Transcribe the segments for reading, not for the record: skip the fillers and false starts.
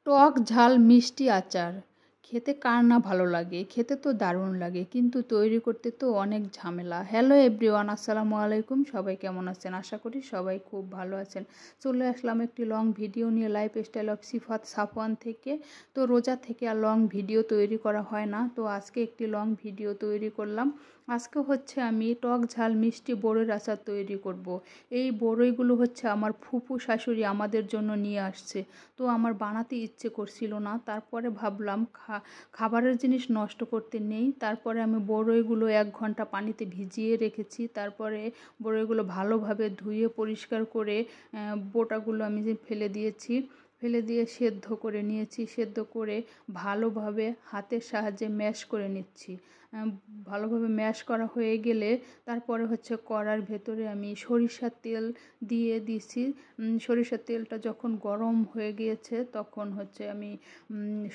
টক ঝাল মিষ্টি আচার খেতে কার না ভালো লাগে, খেতে তো দারুণ লাগে, কিন্তু তৈরি করতে তো অনেক ঝামেলা। হ্যালো এভরিওয়ান, আসসালামু আলাইকুম। সবাই কেমন আছেন? আশা করি সবাই খুব ভালো আছেন। চলে আসলাম একটি লং ভিডিও নিয়ে লাইফস্টাইল অফ সিফাত সাফওয়ান থেকে। তো রোজা থেকে আর লং ভিডিও তৈরি করা হয় না, তো আজকে একটি লং ভিডিও তৈরি করলাম। আজকে হচ্ছে আমি টক ঝাল মিষ্টি বড়ইয়ের আচার তৈরি করব। এই বড়ইগুলো হচ্ছে আমার ফুপু শাশুড়ি আমাদের জন্য নিয়ে আসছে। তো আমার বানাতে ইচ্ছে করছিল না, তারপরে ভাবলাম খাবারের জিনিস নষ্ট করতে নেই। তারপরে আমি বড়ইগুলো 1 ঘন্টা পানিতে ভিজিয়ে রেখেছি। তারপরে বড়ইগুলো ভালোভাবে ধুয়ে পরিষ্কার করে বোটাগুলো আমি ফেলে দিয়েছি। ফেলে দিয়ে সেদ্ধ করে নিয়েছি। সেদ্ধ করে ভালোভাবে হাতের সাহায্যে ম্যাশ করে নিচ্ছি। ভালোভাবে ম্যাশ করা হয়ে গেলে তারপরে হচ্ছে কড়ার ভেতরে আমি সরিষার তেল দিয়ে দিছি। সরিষার তেলটা যখন গরম হয়ে গিয়েছে তখন হচ্ছে আমি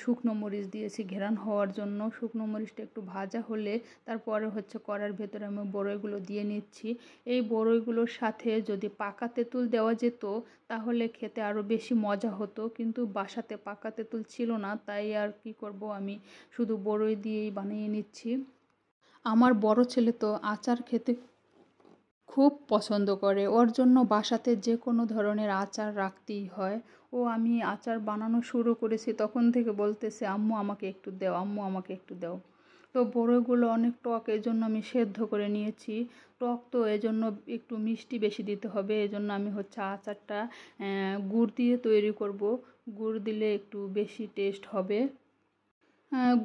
শুকনো মরিচ দিয়েছি ঘ্রাণ হওয়ার জন্য। শুকনো মরিচটা একটু ভাজা হলে তারপরে হচ্ছে কড়ার ভেতরে আমি বড়ইগুলো দিয়ে নিচ্ছি। এই বড়ইগুলোর সাথে যদি পাকা তেঁতুল দেওয়া যেত তাহলে খেতে আরও বেশি মজা হতো, কিন্তু বাসাতে পাকা তেঁতুল ছিল না, তাই আর কি করব, আমি শুধু বড়ই দিয়েই বানিয়ে নিচ্ছি। আমার বড় ছেলে তো আচার খেতে খুব পছন্দ করে, ওর জন্য বাসাতে যে কোনো ধরনের আচার রাখতেই হয়। আমি আচার বানানো শুরু করেছি তখন থেকে বলতেছে, আম্মু আমাকে একটু দাও, আম্মু আমাকে একটু দাও। তো বড়ইগুলো অনেক টক, এই জন্য আমি সেদ্ধ করে নিয়েছি। টক তো এজন্য একটু মিষ্টি বেশি দিতে হবে, এজন্য আমি হচ্ছে আচারটা গুড় দিয়ে তৈরি করব। গুড় দিলে একটু বেশি টেস্ট হবে।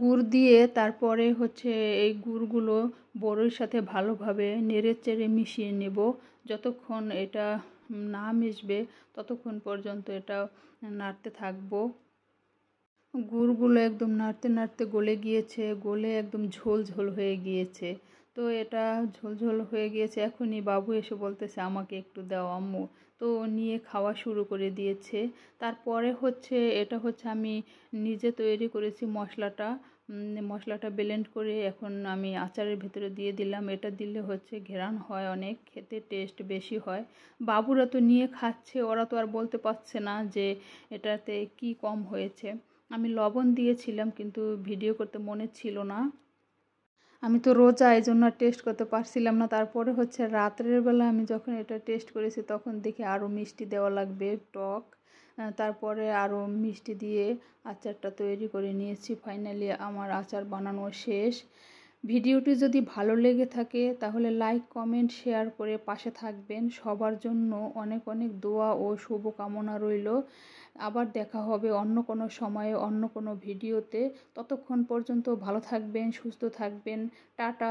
গুড় দিয়ে তারপরে হচ্ছে এই গুড়গুলো বড়ইর সাথে ভালোভাবে নেড়েচেড়ে মিশিয়ে নেব। যতক্ষণ এটা না মিশবে ততক্ষণ পর্যন্ত এটা নাড়তে থাকবো। গুড়গুলো একদম নাড়তে নাড়তে গলে গিয়েছে, গলে একদম ঝোল ঝোল হয়ে গিয়েছে। তো এটা ঝোল ঝোল হয়ে গিয়েছে, এখনই বাবু এসে বলতেছে আমাকে একটু দাও আম্মু। তো নিয়ে খাওয়া শুরু করে দিয়েছে। তারপরে হচ্ছে এটা হচ্ছে আমি নিজে তৈরি করেছি মশলাটা। মশলাটা ব্লেন্ড করে এখন আমি আচারের ভেতরে দিয়ে দিলাম। এটা দিলে হচ্ছে ঘ্রাণ হয় অনেক, খেতে টেস্ট বেশি হয়। বাবুরা তো নিয়ে খাচ্ছে, ওরা তো আর বলতে পারছে না যে এটাতে কি কম হয়েছে। আমি লবণ দিয়েছিলাম কিন্তু ভিডিও করতে মনে ছিল না। আমি তো রোজা, এই জন্য টেস্ট করতে পারছিলাম না। তারপরে হচ্ছে রাত্রের বেলা আমি যখন এটা টেস্ট করেছি তখন দেখি আরও মিষ্টি দেওয়া লাগবে, টক। তারপরে আরও মিষ্টি দিয়ে আচারটা তৈরি করে নিয়েছি। ফাইনালি আমার আচার বানানো শেষ। ভিডিওটি যদি ভালো লেগে থাকে তাহলে লাইক কমেন্ট শেয়ার করে পাশে থাকবেন। সবার জন্য অনেক অনেক দোয়া ও শুভকামনা রইল। আবার দেখা হবে অন্য কোনো সময়ে অন্য কোনো ভিডিওতে। ততক্ষণ পর্যন্ত ভালো থাকবেন, সুস্থ থাকবেন। টাটা।